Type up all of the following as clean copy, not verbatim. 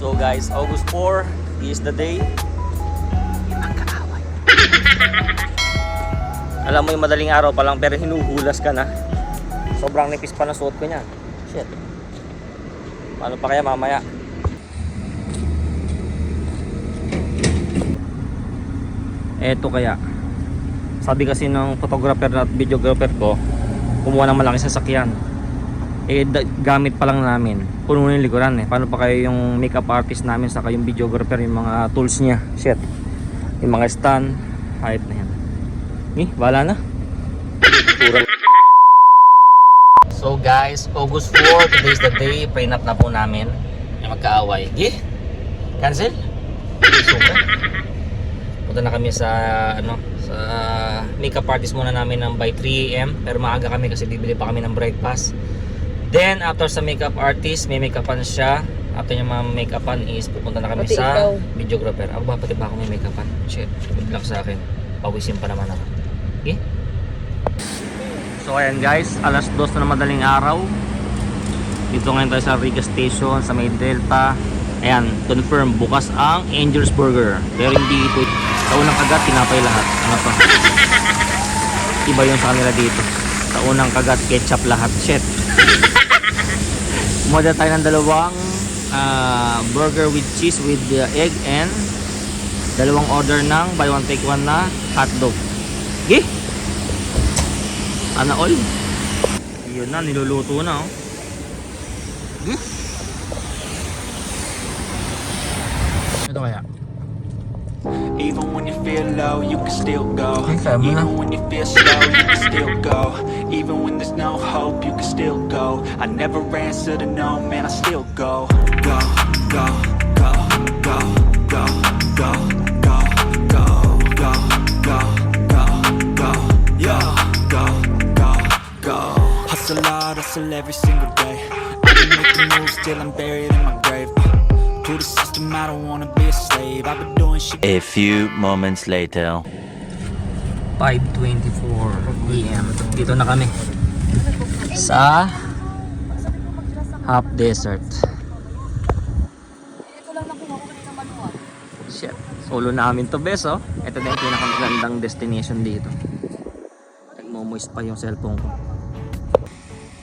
So guys, August 4 is the day. Magkaaway. Alam mo yung madaling araw pa lang pero hinuhulas ka na. Sobrang nipis pa na suot ko niyan. Shit. Paano pa kaya mamaya? Eto kaya. Sabi kasi ng photographer at videographer ko, kumuha ng malaking sasakyan. Gamit pa lang namin. Puno yung likuran eh. Paano pa kayo yung makeup artist namin saka yung videographer, yung mga tools niya. Shit. Yung mga stand, height na yan. Wala na. So guys, August 4, today's the day. Prenup na po namin. May magkaaway. Cancel? Super. Punta na kami sa sa makeup artist muna namin ng by 3 AM. Pero maaga kami kasi bibili pa kami ng breakfast. Then after sa makeup artist, may makeupan siya. After yung mga makeupan is pupunta na kami sa videographer. Ako ba pati ba ako may makeupan? Shit, good luck sa akin. Pawisin pa naman ako. Okay? So ayan guys, alas 2 na madaling araw. Dito ngayon tayo sa Riga Station sa May Delta. Ayan, confirm bukas ang Angel's Burger. Pero hindi ito. Sa unang kagat, tinapay lahat. Ano to? Iba yung sa kanila dito. Sa unang kagat, ketchup lahat. Shit. Umorder tayo ng dalawang burger with cheese with egg and dalawang order ng buy one take one na hotdog. Okay? Sana all. Yun na, niluluto na. Ito kaya. Even when you feel low, you can still go. Even when you feel slow, you can still go. Even when there's no hope, you can still go. I never answer to no, man, I still go. Go, go, go, go, go, go, go, go, go, go, go, go, yo, go, go, go. Hustle hard, hustle every single day. I've been making moves till I'm buried in my grave. To the system, I don't wanna be a slave. I've been doing shit. A few moments later. 5:24 PM. Dito na kami sa Half Desert. Shit, solo namin to bes oh. Ito na yung pinakamagandang destination dito. Nagmo-moist pa yung cellphone ko.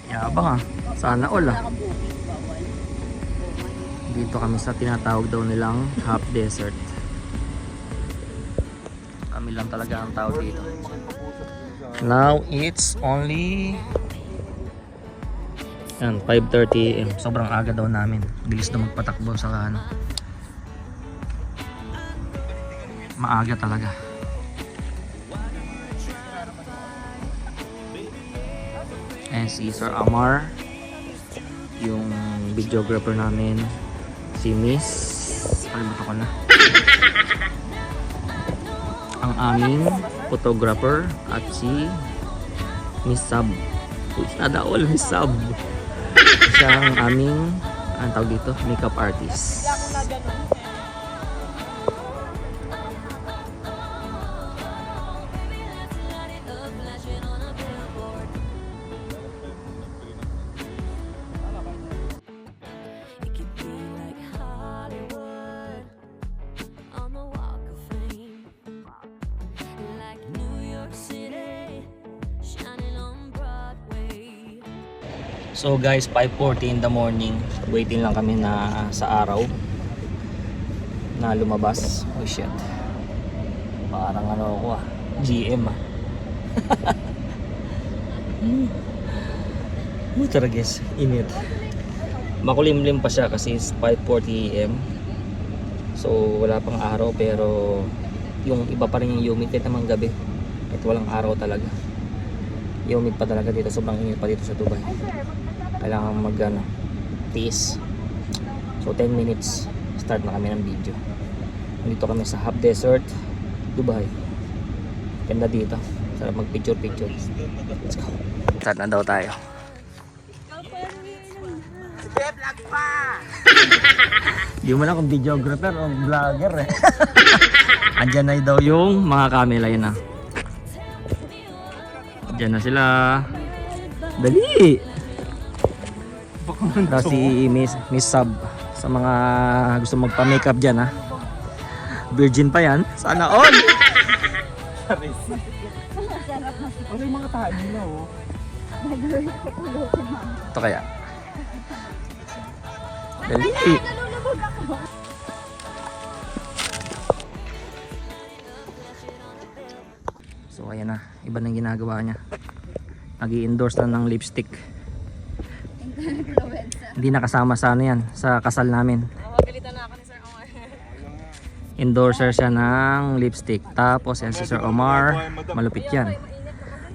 Yabang sana all Dito kami sa tinatawag daw nilang Half Desert. Kami lang talaga ang tao dito. Now it's only 5:30 AM. Sobrang aga daw namin. Bilis na magpatakbo sa maaga talaga. And si Sir Amar, yung videographer namin, si Miss, kalimutan ko na, ang aming photographer at si Miss Sab. Nada all Miss Sab. Siya ang aming, ang tawag dito, makeup artist. So guys, 5:40 in the morning. Waiting lang kami na sa araw na lumabas. Oh shit. Parang ako GM Tara guys, init. Makulimlim pa siya kasi 5:40 AM. So wala pang araw pero yung iba pa rin yung humid kahit naman gabi. Kahit walang araw talaga. Humid pa talaga dito, sobrang init pa dito sa Dubai. Kailangan tiis. So 10 minutes start na kami ng video. Dito kami sa Half Desert, Dubai. Ganda dito. Sarap mag picture. Let's go. Start na daw tayo. Vlog pa. Di mo na kung videographer o vlogger eh. Andyan na daw yung mga camera yun Andyan na sila. Dali. Daw si Miss Sub sa mga gusto magpa-makeup dyan ha. Virgin pa yan. Sana all! Ano yung mga tayo nila oh? Ito kaya. Dali. Nalulubog ako. So ayan na, iba nang ginagawa niya. Nag-i-endorse na ng lipstick. Hindi nakasama sa ano yan, sa kasal namin. Magalitan na ako ni Sir Omar. Endorser siya ng lipstick. Tapos yan si Sir Omar, malupit yan.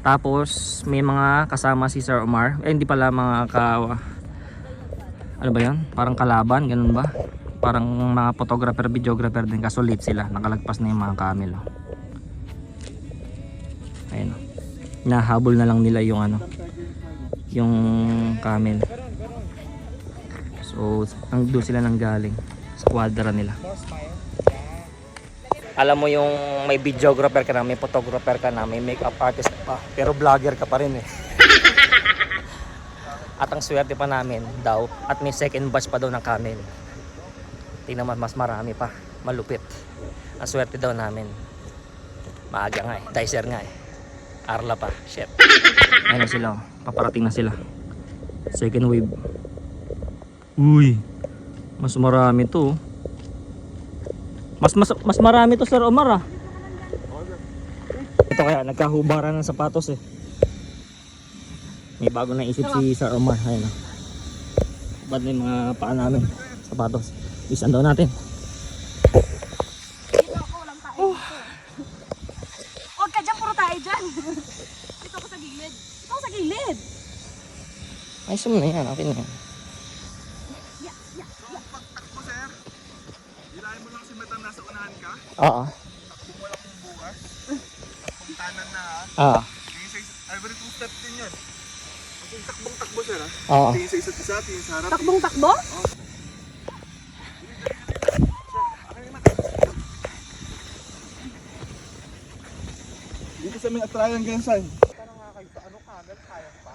Tapos may mga kasama si Sir Omar. Hindi pala mga ano ba yan? Parang kalaban, ganun ba? Parang mga photographer, videographer din. Kaso late sila, nakalagpas na yung mga camel. Ayun o. Nahabol na lang nila yung ano, yung camel. So doon sila nang galing, squadra nila. Alam mo yung may videographer ka na, may photographer ka na, may makeup artist pa, pero vlogger ka pa rin eh. At ang swerte pa namin daw, at may second batch pa daw ng camel. Tingnan mo, mas marami pa, malupit. Ang swerte daw namin. Maaga nga eh, dicer nga eh. Arla pa, shit. Ayun na sila, oh. Paparating na sila. Second wave. Uy, mas marami to. Mas marami to, Sir Omar ah. Ito kaya nagkahubaran ng sapatos eh. May bago na isip si Sir Omar. Ayun ah. Bad na yung mga paa namin, sapatos. Isan daw natin. Huwag ka dyan, puro tayo dyan. Dito ako sa gilid. Dito ako sa gilid. Ay, sum na yan. Okay na yan. Takbo sir, hilahin mo lang si Madam, nasa unahan ka. Oo. Takbo mo lang kung bukas. Takbong tanan na ha. Oo. Tingin sa isa't, every 2 steps din yun. Kasi takbong takbo sir ha. Oo. Tingin sa isa't isa, tingin sa harap. Takbong takbo? Dito sa may triangle sign. Parang nga kayo, ano camel, kaya pa?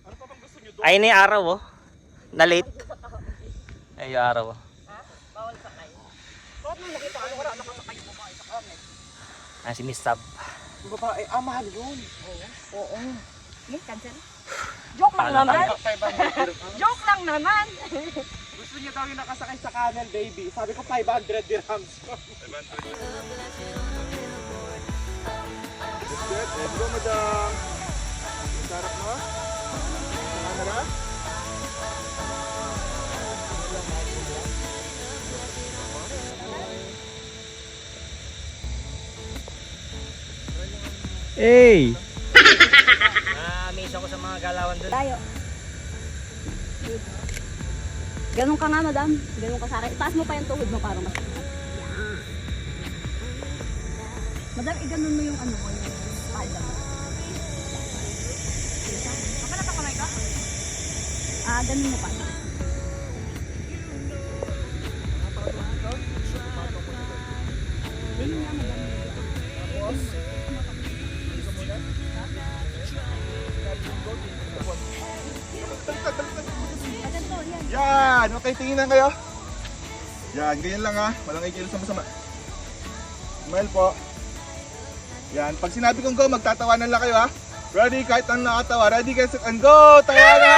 Ano pa bang gusto nyo doon? Ay, na yung araw oh. Na late. Ay, yung araw oh. Bawal sakay. Bakit mo nakita ko wala nakasakay mo ba sa camel? Ay, si Miss Sab. Yung babae, mahal yun. Oo. Eh, cancel. Joke lang naman. Joke lang naman. Gusto niya daw yung nakasakay sa camel, baby. Sabi ko 500 dirhams. 500. Let's go, madam. Sarap mo? Sa camera? Hey! Miss ako sa mga galawan doon. Tayo. Ganun ka nga, madam. Ganun ka sa akin. Itaas mo pa yung tuhod mo para mas. Madam, iganon mo yung ano mo, yung palda mo. Makalat ako na ikaw? Ganun mo pa. Ganun nga, madam. Yan! Okay, tingin kayo. Yan, ganyan lang ha. Walang ikilos sa masama. Smile po. Yan, pag sinabi kong go, magtatawanan lang kayo ha. Ready, kahit ang nakatawa. Ready, guys, and go! Tawanan!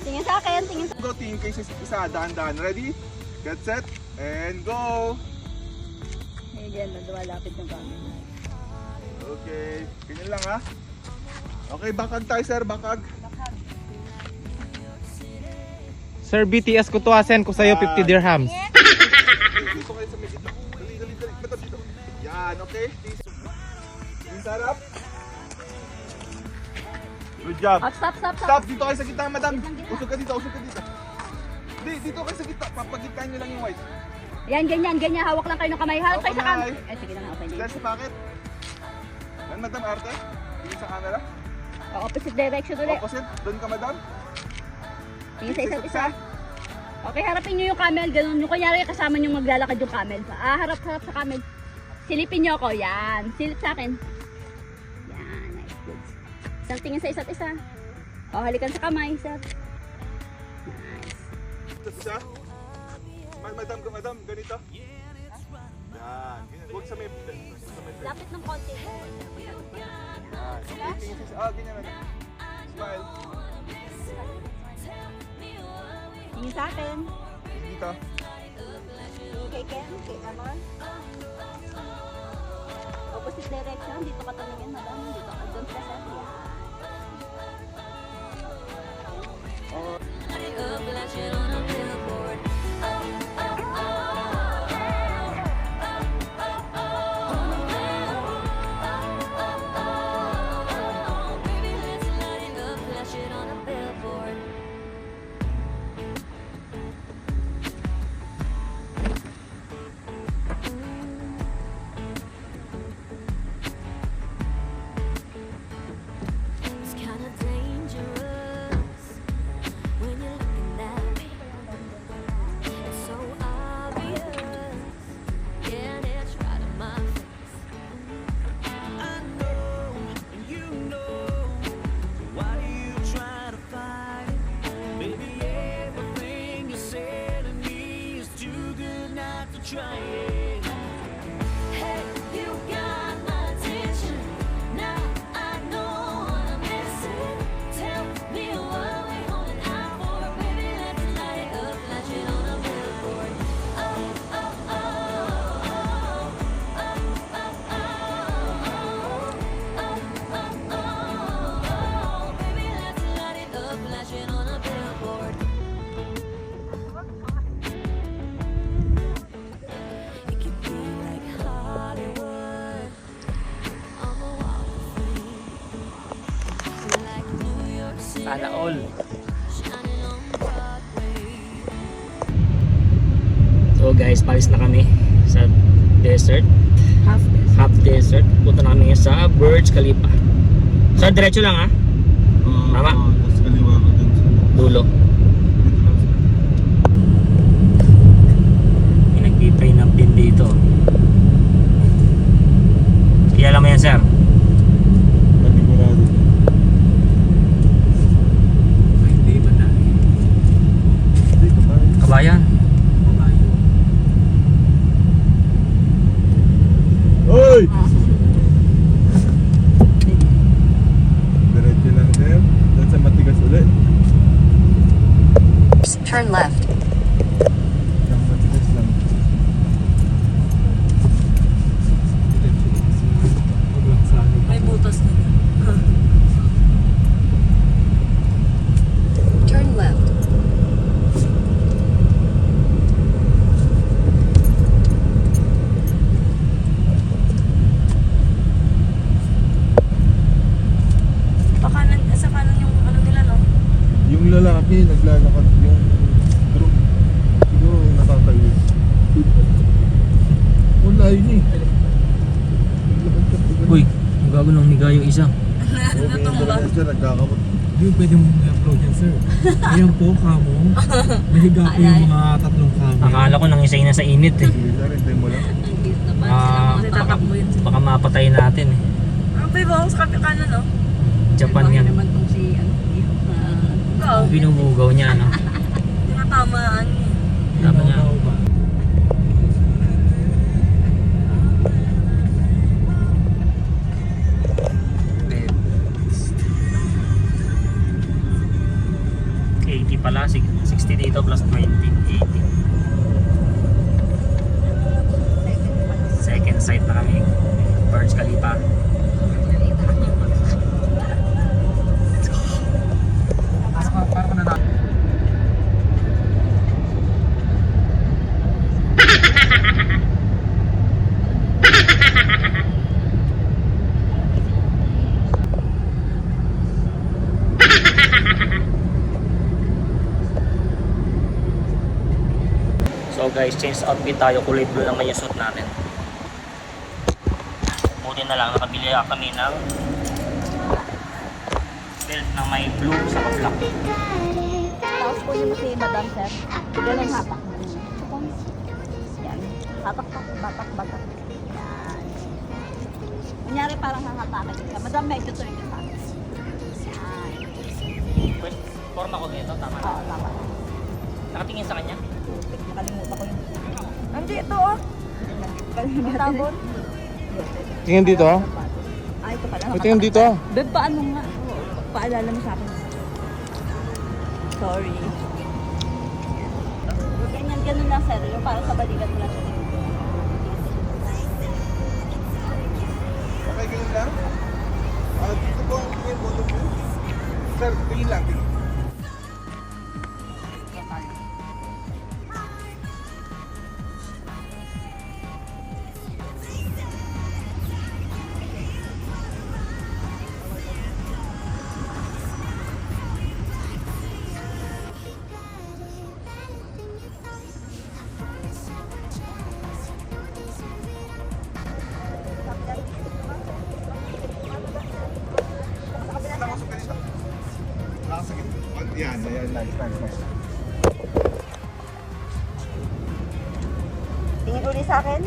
Tingin sa akin, tingin sa Go, tingin kayo sa isa, dahan-dahan. Ready, get set, and go! akin. Lumalapit ng kami. Okay, ganyan lang ha. Okay, bakag tayo sir, bakag. Sir, BTS ko to, send ko sa'yo 50 dirhams. Dito kayo sa may gitna. Dali. Ba't dito? Yan, okay. Yung sarap. Good job. Stop. Stop, dito kayo sa gitna, madam. Usog ka dito. Di, dito kayo sa gitna. Papagitna nyo lang yung white. Yan, ganyan. Hawak lang kayo ng kamay. Hawak kayo sa Kamay. kamay. Ay, sige na nga. Okay. Dahil sa pocket. Yan, madam, arte. Tingin sa camera. Opposite direction ulit. Opposite. Doon ka, madam. Tingin sa isa't isa. Okay, harapin nyo yung camel. Ganun. Yung kunyari kasama nyo maglalakad yung camel. Harap sa camel. Silipin nyo ako. Yan. Silip sa akin. Isang tingin sa isa't isa. O, halikan sa kamay, sir. Tapos isa. Madam, ganito. Yan. Huwag sa may... Lapit ng konti. Yan. Okay, tingin sa... ganyan na. Smile. Tingin sa akin. Dito. Kay Ken, kay Amor. Opposite direction. Dito ka tumingin, madam. Dito ka. Doon ka, sir. Yan. It's kinda dangerous when you're looking at me. It's so obvious, yeah, it's right in my face. I know, and you know. Why do you try to fight it? Baby, everything you said to me is too good not to try it. Hey, you got my attention. Now I know what I'm missing. Tell me what we're holding out for, baby. Let's light it up, flash it on a billboard. Oh, oh, oh, oh, oh, oh, oh, oh, oh, oh, baby. Let's light it up, flash it on a billboard. It could be like Hollywood on the Walk of Fame, like New York City Sana all. shining on Broadway. So guys, palis na kami sa desert. Half desert. Punta na kami sa Burj Khalifa. So diretso lang ha. Tama? Tapos kaliwa ka dun sa... Dulo. May nagpipray ng pin dito. Kaya alam mo yan, sir? Panigurado. Hindi ba na? Dito ba? Kabayan. Hoy! Diretso lang, sir. Doon sa matigas ulit. Turn left. Yung matigas lang. May butas na. Turn left. Sa kanan yung ano nila, no? Yung lalaki, naglalakad yung group. Siguro natatayo. Wala yun eh. Naglakad ka pa. Uy, gago nang miga yung isa. Okay, talaga siya, nagkakamot. Hindi pwede mo i-upload yan, sir. Ayan po, kamo. Nahiga po yung mga tatlong kamo. Akala ko nang isay na sa init eh. Sige, sir, hintay mo lang. Ang cute naman. Ah, Tatakbo yun. baka mapatay natin eh. Ang baby, sa kanan, no? Japan yan. naman tong si, ano, Ikaw, Binubugaw niya, no? tinatamaan niya. Tama niya. ba? Pala, 60 dito plus 20, 80. Second site na kami. Burj Khalifa. Parang na So guys, change outfit tayo. Kulay blue naman yung suit natin. Buti na lang, nakabili kami ng belt na may blue sa black. Tapos po yung si Madam Sir. Ganun hapak. Yan. Hapak, batak, batak. Yan. Kunyari parang hahapakan ka. Madam, medyo turn ka sa akin. Nakatingin sa kanya? Nakalimutan ko yung... Andi, ito oh. Ang tabon. Tingin dito ha. Ay, ito pala. Tingin dito ha. Beb, paano nga? Paalala mo sa akin. Sorry. Ganyan lang, sir. Yung para sa balikat mo lang siya. Okay, ganyan lang. Dito po ang tingin mo. Sir, tingin lang. Tingin. Yan, nice. Tingin ulit sa akin.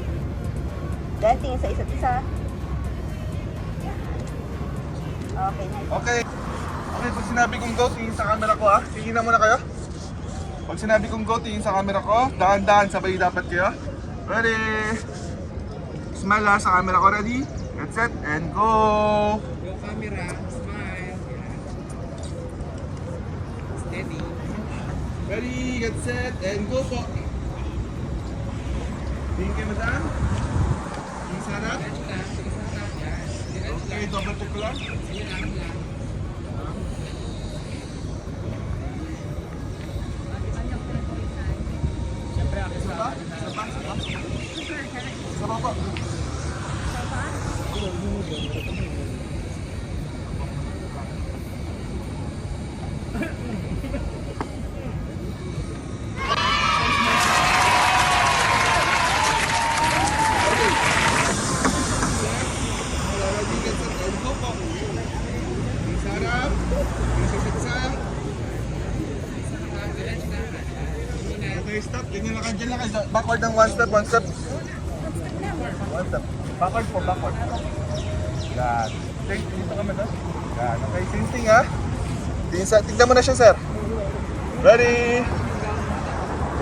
Then, tingin sa isa't isa. Okay, nice. Okay. Okay, pag sinabi kong go, tingin sa camera ko ha. Tingin na muna kayo. Pag sinabi kong go, tingin sa camera ko. Dahan-dahan, sabay dapat kayo. Ready? Smile ha sa camera ko. Ready? Get set and go! Yung camera, smile. Steady. Ready? Get set and go po! Tingin kayo madam? Tingin sa harap? Okay, double check ko lang. Sa baba. Okay, stop. Ganyan lang. Diyan lang kayo. Backward ng one step. One step. Backward po, backward. Yan. Okay, dito kami na. Yan. Okay, same thing ha. Tignan mo na siya, sir. Ready?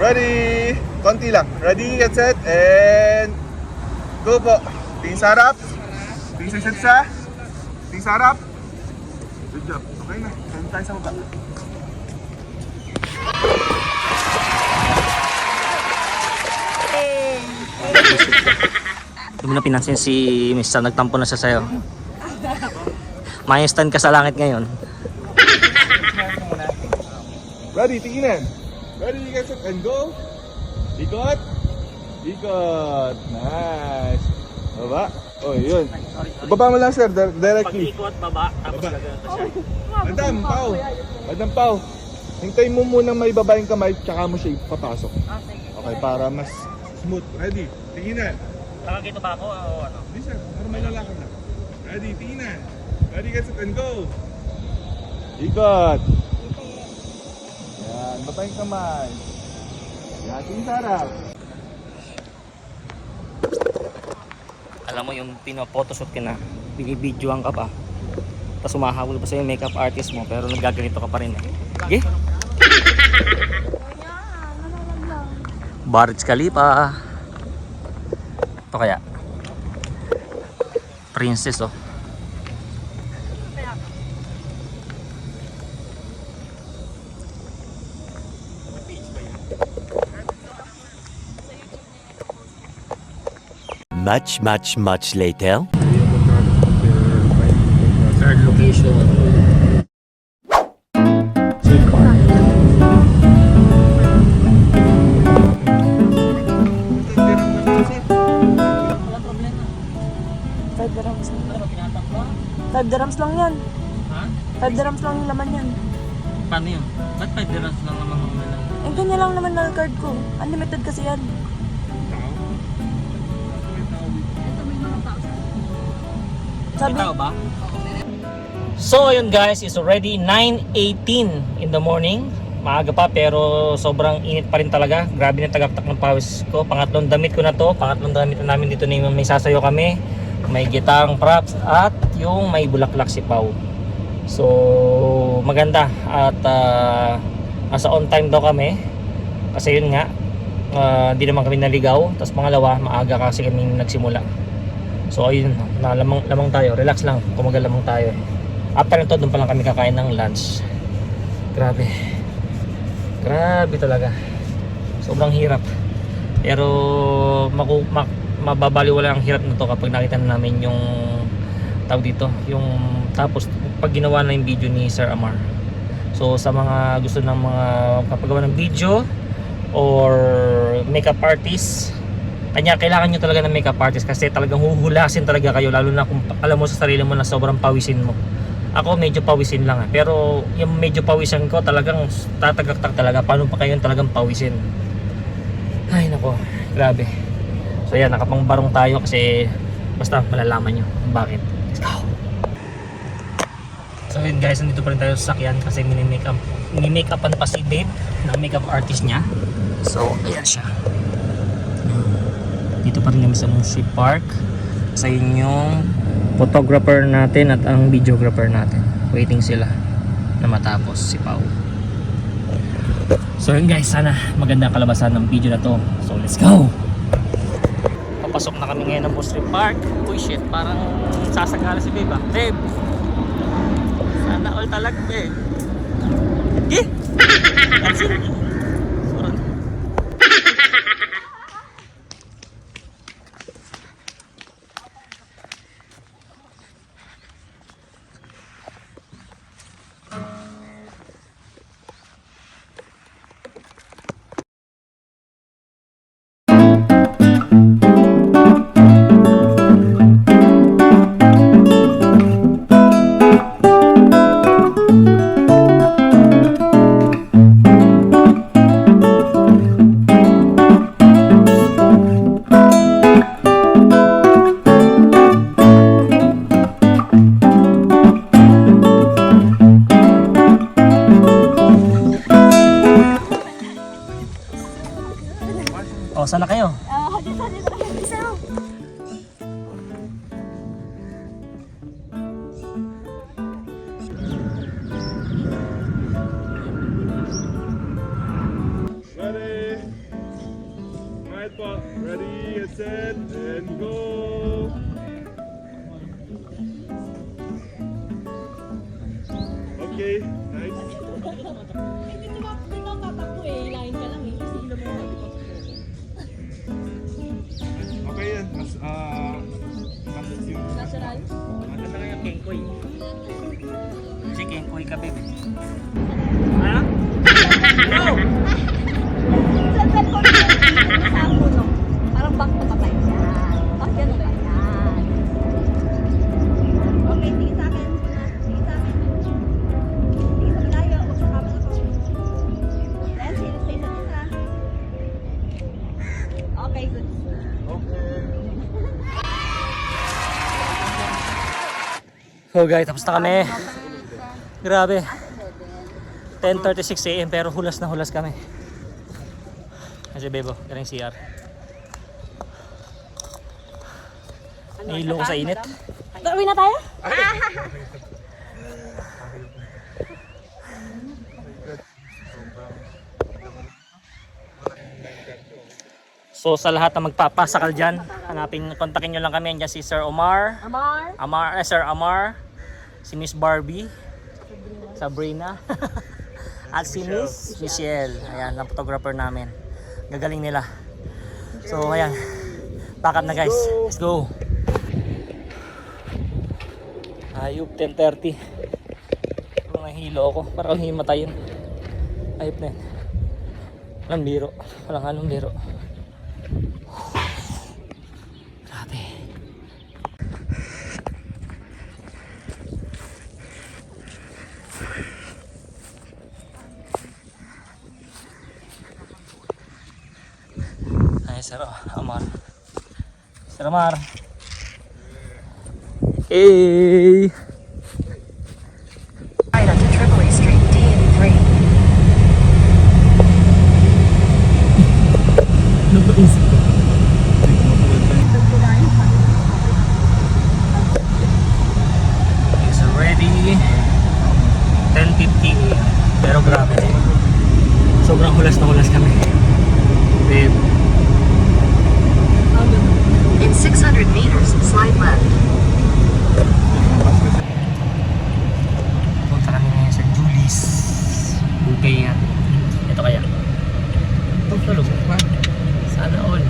Ready? Konti lang. Ready, get set, and go po. Tingin sa harap. Tingin sa isa't isa. Tingin sa harap. Good job. Okay na. Saan tayo sa baba? Hindi mo na pinansin si Mr. Nagtampo na siya sa'yo. May stand ka sa langit ngayon. Ready, tingin. Ready, get set, and go. Ikot. Ikot. Nice. Baba. Oh, yun. Baba mo lang, sir. Directly. Pag-ikot, baba. Tapos Baba. gagawin siya. Madam, Pao. Madam Pao. Hintayin mo munang may baba yung kamay, tsaka mo siya ipapasok. Okay, para mas smooth. Ready, tinginan. Nakakita ba ako o ano? Hindi sir, para may lalakad na. Ready, tinginan. Ready, get set, and go. Ikot. Yan, baba yung kamay. Yan, tingin sa harap. Alam mo yung pino-photoshoot ka na, binibidyoan ka pa. Tapos humahabol pa sa'yo yung makeup artist mo, pero nagaganito ka pa rin eh. Sige? Burj Khalifa. Ito kaya? Princess oh. Much later. Third location. $5 lang yan. Ha? $5 lang yung laman yan. Paano yun? Ba't 5 dirhams lang naman ang nila? Eh, ganyan lang naman na card ko. Unlimited kasi yan. May tao ba? So ayun guys, it's already 9:18 in the morning. Maaga pa pero sobrang init pa rin talaga. Grabe na tagaktak ng pawis ko. Pangatlong damit ko na to. Pangatlong damit na namin dito ni may sasayo kami. May gitang props at yung may bulaklak si Pau. So maganda at nasa on time daw kami. Kasi yun nga, hindi naman kami naligaw. Tapos pangalawa, maaga kasi kami nagsimula. So ayun, lamang tayo, relax lang, kumagal lamang tayo. After nito, doon pa lang kami kakain ng lunch. Grabe talaga, sobrang hirap. Pero mababaliwala ang hirap na to kapag nakita na namin yung tawag dito, yung tapos pag ginawa na yung video ni Sir Amar. So sa mga gusto ng mga kapagawa ng video or makeup artist, kailangan nyo talaga ng makeup artist kasi talagang huhulasin talaga kayo, lalo na kung alam mo sa sarili mo na sobrang pawisin mo. Ako medyo pawisin lang pero yung medyo pawisan ko talagang tatagaktak talaga. Paano pa kayo talagang pawisin? Ay nako, grabe. So yan, nakapangbarong tayo kasi basta malalaman nyo kung bakit. Let's go! So yun guys, nandito pa rin tayo sa sakyan kasi mini-makeupan pa si Babe na makeup artist niya. So ayan siya. Dito pa rin kami sa Mushi Park. Sa yung photographer natin at ang videographer natin. Waiting sila na matapos si Pao. So yun guys, sana maganda ang kalabasan ng video na to. So let's go! Papasok na kami ngayon ng Mushi Park. Uy shit, parang sasagala si Babe ah. Babe! Sana all talaga Babe. Eh! That's it! Oh, sana kayo? Ready? Right po. Ready, set, and go! Okay, nice. Okay yan. Natural. Maganda lang yung kengkoy. Kasi kengkoy ka, Babe. Ha? No! Saan ko sa puno? Parang bangko pa tayo siya. Bakit ganun ba yan? Okay, tingin sa akin. Tingin sa akin. Tingin sa malayo. Huwag sa kamera ko. Then, stay sa isa. Okay, good. So guys, tapos na kami. Grabe. 10:36 AM pero hulas na hulas kami. Kasi Bebo, galing CR. Nahilo ko sa init. Uwi na tayo? So sa lahat na magpapasakal dyan, kontakin nyo lang kami. Andyan si Sir Omar. Sir Amar. Si Miss Barbie. Sabrina. At si Miss Michelle. Ayan, ang photographer namin. Gagaling nila. So ayan, pack up na guys. Let's go. Ayop, 10:30. Nahilo ako. Parang himatayin. Ayop na yan. Walang biro. Walang halong biro. Grabe. Ay, Sir Amar. Sir Amar. Hey! Right onto Tripoli Street, D&3. Napaisip ko. It's already 10:50 AM. Pero grabe. Sobrang hulas na hulas kami. Babe. In 600 meters, slide left. Punta kami ngayon sa Julie's. Bukay yan. Ito kaya. Ito sa loob. Sana all.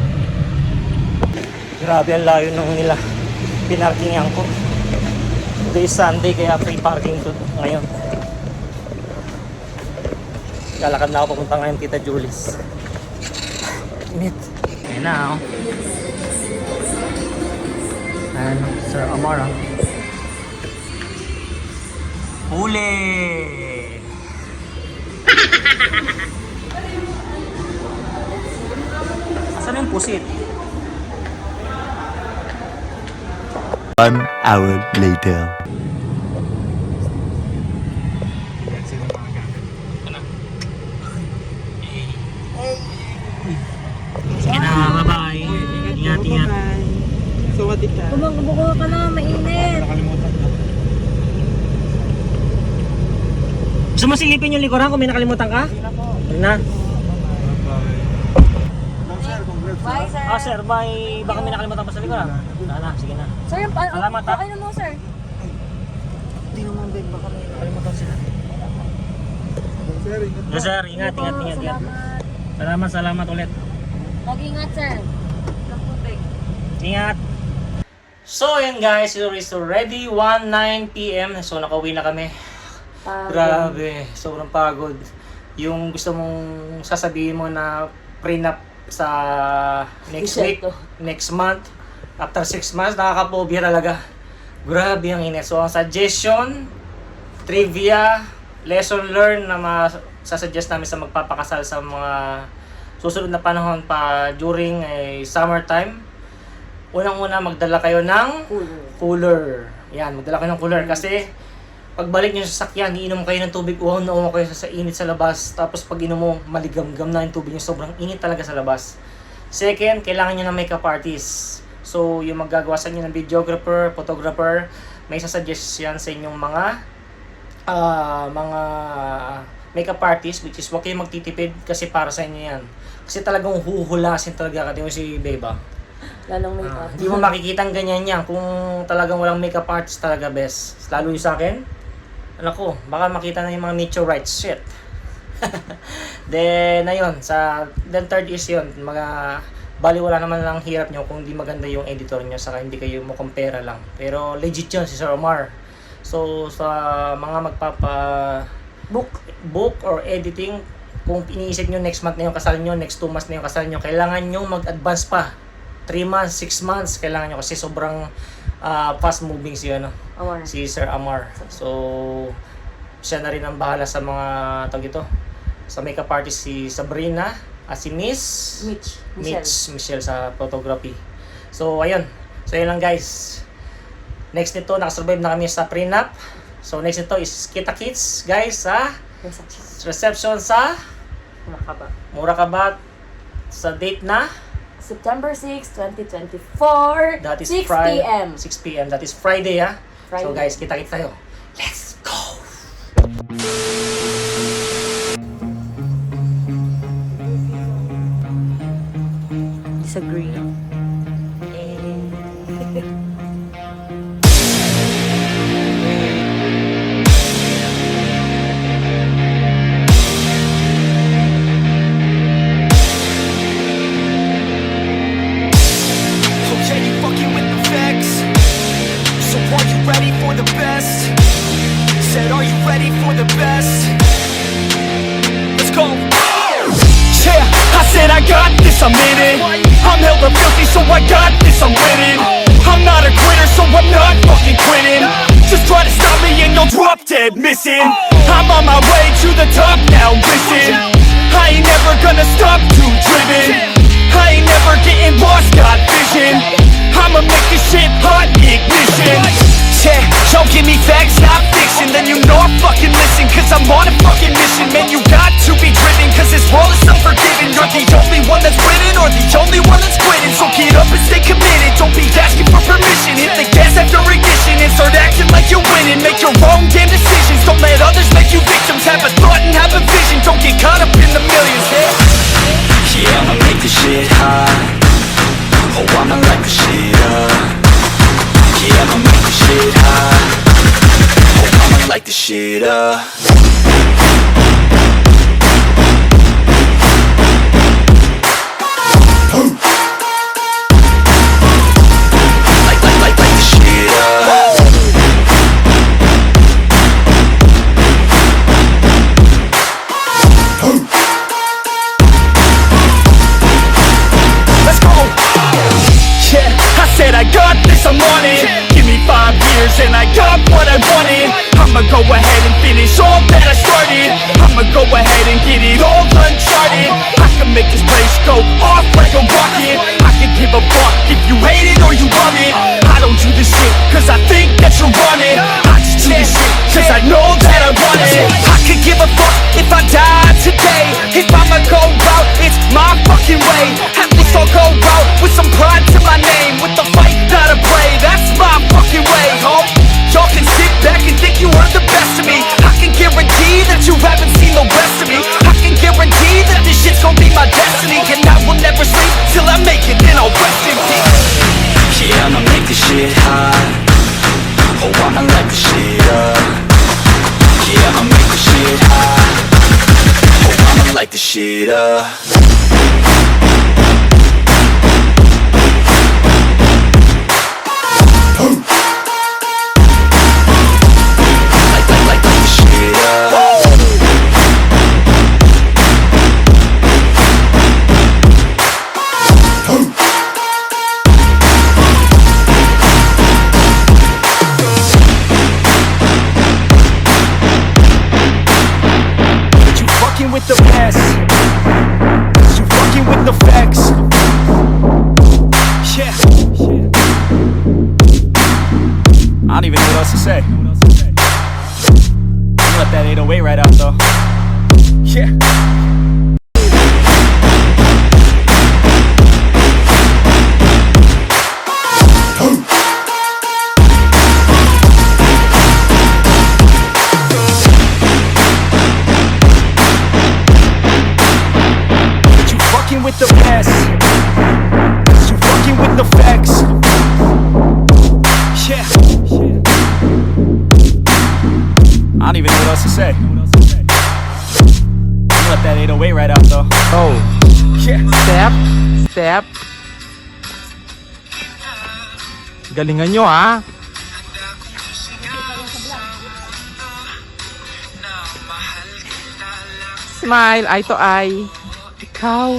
Grabe ang layo nung nila. Pinarkingan ko. Today is Sunday kaya free parking to ngayon. Lalakad na ako papunta ngayon Tita Julie's. Init. Ayan na oh. And Sir Amara. Huli! Asan yung pusit? 1 hour later. Sige na, bye-bye. Ingat, ingat. Buko ka na, mainit. Gusto mo silipin yung likuran kung may nakalimutan ka? Sige na. Bye, sir. Ah, sir, bye. Baka may nakalimutan pa sa likuran. Wala na, sige na. Sir, Salamat, ha? okay na mo, sir. Hindi naman, babe. Baka may nakalimutan sila. Yes, sir. Ingat, ingat, ingat. Salamat, salamat ulit. Mag-ingat, sir. Ingat! So, yun guys. It's already 1:09 PM. So, nakauwi na kami. Grabe. Sobrang pagod. Yung gusto mong sasabihin mo na prenup sa next week, next month, after 6 months, nakakapobia talaga. Grabe ang init. So, ang suggestion, trivia, lesson learned na masasuggest namin sa magpapakasal sa mga susunod na panahon pa during summertime. Unang-una, magdala kayo ng cooler. Yan, magdala kayo ng cooler kasi pagbalik nyo sa sasakyan, iinom kayo ng tubig, uhaw na uhaw kayo sa init sa labas. Tapos pag inom mo, maligamgam na yung tubig nyo, sobrang init talaga sa labas. Second, kailangan nyo ng makeup artist. So, yung maggagawa sa inyo ng videographer, photographer, may sasuggest yan sa inyong mga makeup artist, which is huwag kayong magtitipid kasi para sa inyo yan. Kasi talagang huhulasin talaga kasi si Beba. Lalong makeup. Hindi mo makikita ang ganyan yan kung talagang walang makeup artist talaga best. Lalo yung sa akin, anak ko, baka makita na yung mga meteorites, shit. Then, ayun, then third is yun, bali wala naman lang hirap nyo kung hindi maganda yung editor nyo, saka hindi kayo mo compare lang. Pero legit yun si Sir Omar. So, sa mga book or editing, kung iniisip nyo next month na yung kasal nyo, next 2 months na yung kasal nyo, kailangan nyo mag-advance pa. 3 months, 6 months, kailangan nyo kasi sobrang fast moving si Sir Amar. So, siya na rin ang bahala sa mga ito. Sa makeup artist si Sabrina, si Michelle sa photography. So, ayun. So, yun lang guys. Next nito, nakasurvive na kami sa prenup. So, next nito is kita-kits, guys, sa reception sa Murakabat sa date na September 6, 2024. that is 6 Friday, p.m. 6 p.m. That is Friday, ha? Friday. So, guys, kita-kits tayo. Let's go! Disagree. Okay, you fucking with the facts. So are you ready for the best? Said, are you ready for the best? Let's go. Yeah, I said I got this, I'm in it. I'm hella filthy, so I got this, I'm winning. I'm not a quitter, so I'm not fucking quitting. Just try to stop me and you'll drop dead missing. I'm on my way to the top now, listen. I ain't never gonna stop, too driven. I ain't never getting lost, got vision. I'ma make this shit hot, ignition. Yeah, y'all give me facts, not fiction. Then you know I fucking listen, cause I'm on a fucking mission. Man, you got to be driven, cause this world is unforgiving. You're the only one that's winning, or the only one that's quitting. So get up and stay committed, don't be asking for permission. Hit the gas after ignition and start acting like you're winning. Make your own damn decisions, don't let others make you victims. Have a thought and have a vision, don't get caught up in the millions. Light the shit up. Let's go. Yeah, I said I got this, I'm on it. Give me 5 years and I got what I wanted. I'ma go ahead and finish all that I started. I'ma go ahead and get it all uncharted. I can make this place go off like a rocket. I can give a fuck if you hate it or you love it. I don't do this shit cause I think that you're on it. I just do this shit cause I know that I want it. I could give a fuck if I die today. If I'ma go out, it's my fucking way. At least I'll go out with some pride to my name. With the fight that I play, that's my fucking way, ho. Y'all can sit back and think you heard the best of me. I can guarantee that you haven't seen the rest of me. I can guarantee that this shit's gonna be my destiny. And I will never sleep till I make it, then I'll rest in peace. Yeah, I'ma make this shit hot. Oh, I'ma light this shit up. Yeah, I'ma make this shit hot. Oh, I'ma light this shit up. Light this shit up. You fucking with the best. You fucking with the facts. Yeah. I don't even know what else to say. You let that 808 right out though. Yeah. You fucking with the best. You fucking with the facts. Yeah. I don't even know what else to say. You let that 808 right out though. Oh, Yeah. step. Galingan nyo ah. Smile, eye to eye. Ikaw.